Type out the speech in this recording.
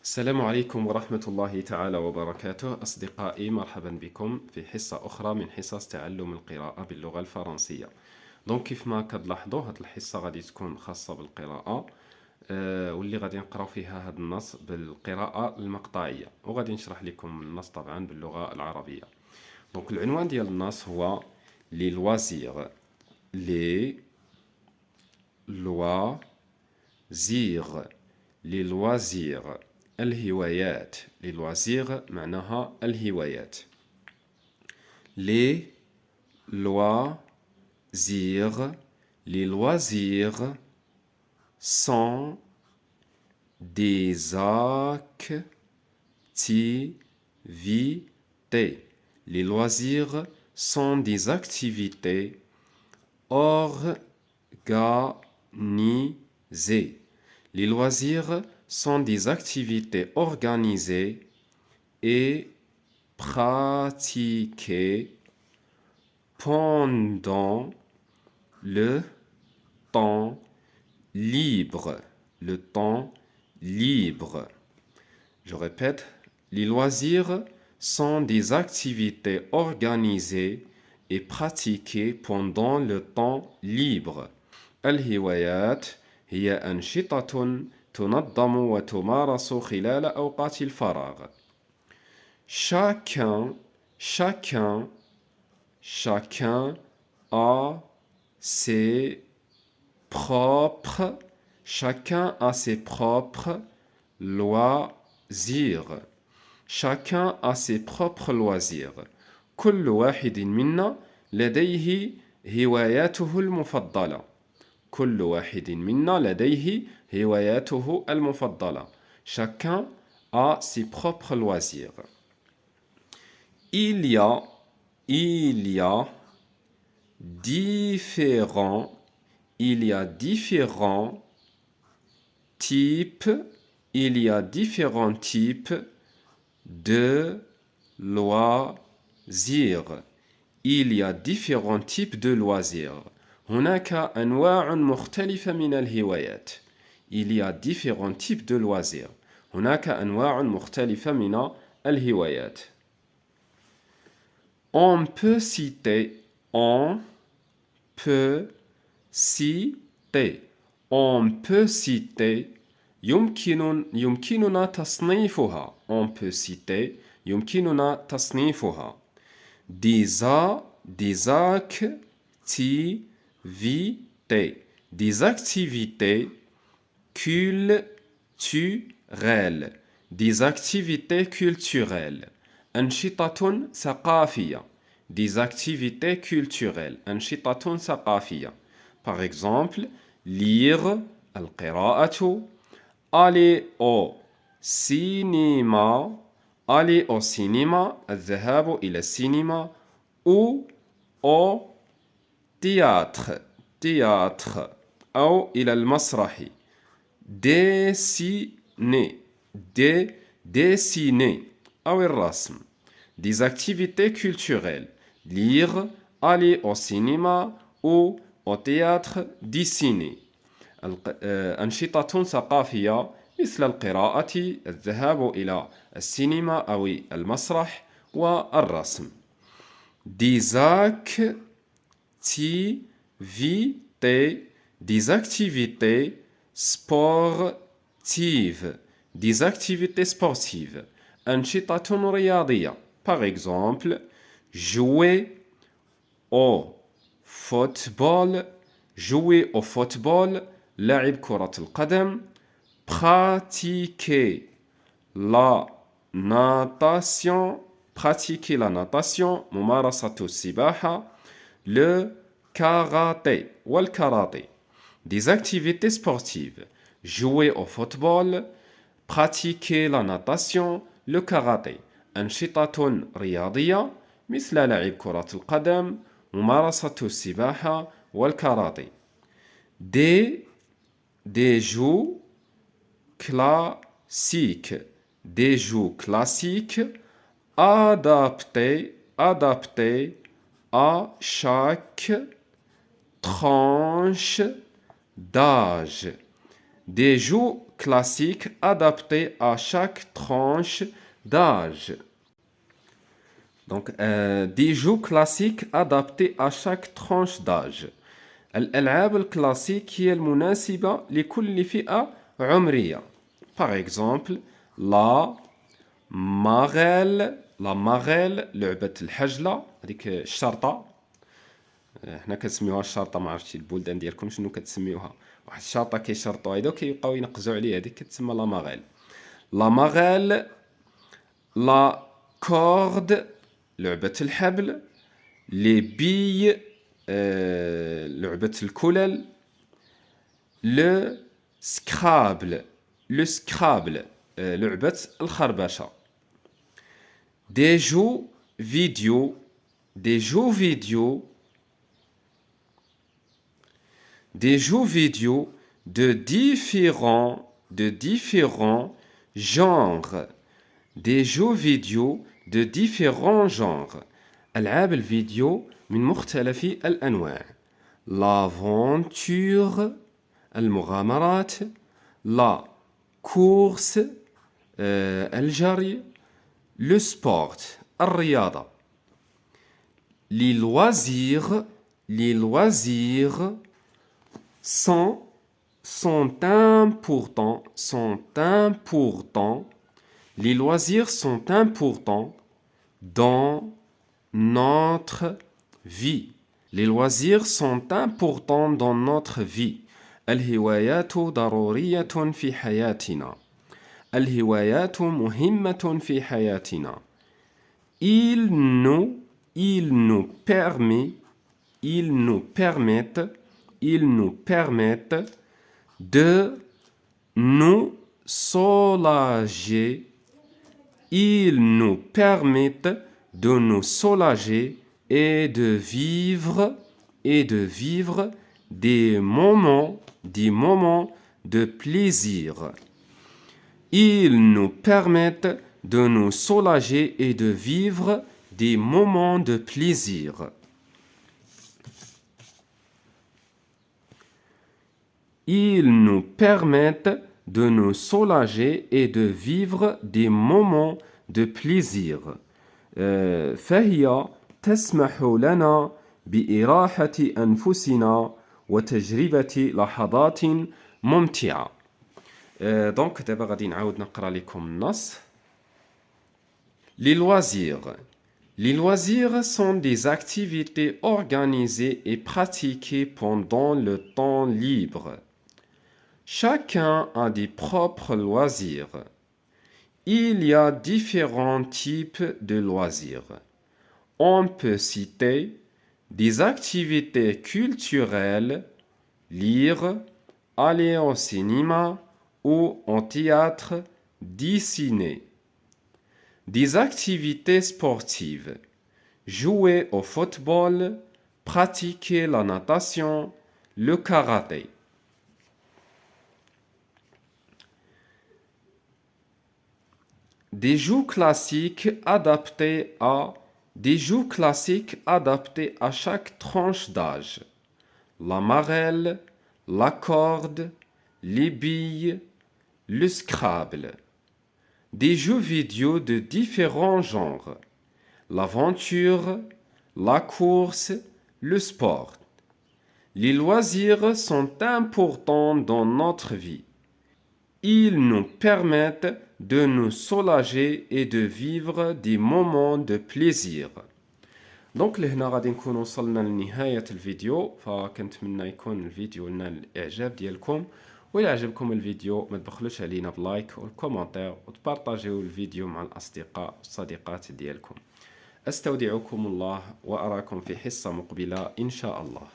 السلام عليكم ورحمة الله تعالى وبركاته أصدقائي، مرحبا بكم في حصة أخرى من حصص تعلم القراءة باللغة الفرنسية. دونك كيف ما كتلاحظوا هاد الحصة غادي تكون خاصة بالقراءة، واللي غادي نقراو فيها هاد النص بالقراءة المقطعية، وغادي نشرح لكم النص طبعا باللغة العربية. دونك العنوان ديال النص هو لي لوازير. لي لوازير لي لوازير الهوايات. لي لوازير معناها الهوايات. لي لوازير لي لوازير sont des activités. Les loisirs sont des activités organisées. Les loisirs sont des activités organisées et pratiquées pendant le temps libre. Le temps libre. Je répète, les loisirs sont des activités organisées et pratiquées pendant le temps libre. الهوايات هي أنشطة تنظم وتمارس خلال أوقات الفراغ. Chacun a ses propres loisirs. Chacun a ses propres loisirs. كل واحد منا لديه هواياته المفضلة. كل واحد منا لديه هواياته المفضلة. Chacun a ses propres loisirs. Il y a différents types de loisirs. Il y a différents types de loisirs. هناك أنواع مختلفة من الهوايات. Il y a différents types de loisirs. هناك أنواع مختلفة من الهوايات. On peut citer يمكننا تصنيفها. On peut citer يمكننا تصنيفها. Des activités culturelles. Des activités culturelles. أنشطة ثقافية. Des activités culturelles. أنشطة ثقافية. Par exemple, lire القراءة. Aller au cinéma. Aller au cinéma. الذهاب إلى السينما. Ou au théâtre. أو إلى المسرح. dessiner أو الرسم. Des activités culturelles. Lire, aller au cinéma ou au théâtre, dessiner. أنشطة ثقافية مثل القراءة، الذهاب إلى السينما أو المسرح والرسم. Des activités sportives. Des activités sportives. أنشطة رياضية. Par exemple, jouer au football. لعب كرة القدم. Pratiquer la natation. ممارسة السباحة. Le karaté والكاراتيه. Des activités sportives. Jouer au football. Pratiquer la natation. Le karaté. أنشطة رياضية مثل لعب كرة القدم، ممارسة السباحة والكاراتيه. Des jeux classiques. Des jeux classiques adaptés à chaque tranche d'âge. Des jeux classiques adaptés à chaque tranche d'âge. Donc, des jeux classiques adaptés à chaque tranche d'âge. الألعاب الكلاسيك هي المناسبة لكل فئة عمرية. Par exemple, la marelle لعبة الحجلة هذيك الشرطة. حنا كنسميوها الشرطة، ما عرفتش البلدان ديالكم شنو كتسميوها. واحد الشرطة كيشرطوا هيدا وكيبقاو ينقزوا عليه، هذيك كتسمى لا ماريل. لا ماريل، لا كورد لعبة الحبل، لي بي لعبة الكلل، لو سكرابل لعبة الخربشة. des jeux vidéo de différents genres. Des jeux vidéo de différents genres. ألعاب الفيديو من مختلف الأنواع. l'aventure المغامرات، la course الجري، le sport الرياضة. les loisirs sont importants. Les loisirs sont importants dans notre vie. Les loisirs sont importants dans notre vie. الهوايات ضرورية في حياتنا. الهوايات مهمة في حياتنا. Ils nous permettent de nous soulager. Ils nous permettent de nous soulager et de vivre des moments de plaisir. Ils nous permettent de nous soulager et de vivre des moments de plaisir. Ils nous permettent de nous soulager et de vivre des moments de plaisir. فهي تسمح لنا بإراحة أنفسنا وتجربة لحظات ممتعة. دونك دابا غادي نعاود نقرا لكم النص. Les loisirs. Les loisirs sont des activités organisées et pratiquées pendant le temps libre. Chacun a des propres loisirs. Il y a différents types de loisirs. On peut citer des activités culturelles, lire, aller au cinéma ou au théâtre, dessiner. Des activités sportives, jouer au football, pratiquer la natation, le karaté. Des jeux classiques adaptés à chaque tranche d'âge. La marelle, la corde, les billes, le Scrabble. Des jeux vidéo de différents genres. L'aventure, la course, le sport. Les loisirs sont importants dans notre vie. Ils nous permettent de nous soulager et de vivre des moments de plaisir. دونك لهنا غادي نكون وصلنا لنهاية الفيديو، فكنتمنى يكون الفيديو نال الإعجاب ديالكم. وإلا عجبكم الفيديو ما تبخلوش علينا بلايك والكومنتير وتبارطاجيو الفيديو مع الأصدقاء والصديقات ديالكم. أستودعكم الله وأراكم في حصة مقبلة إن شاء الله.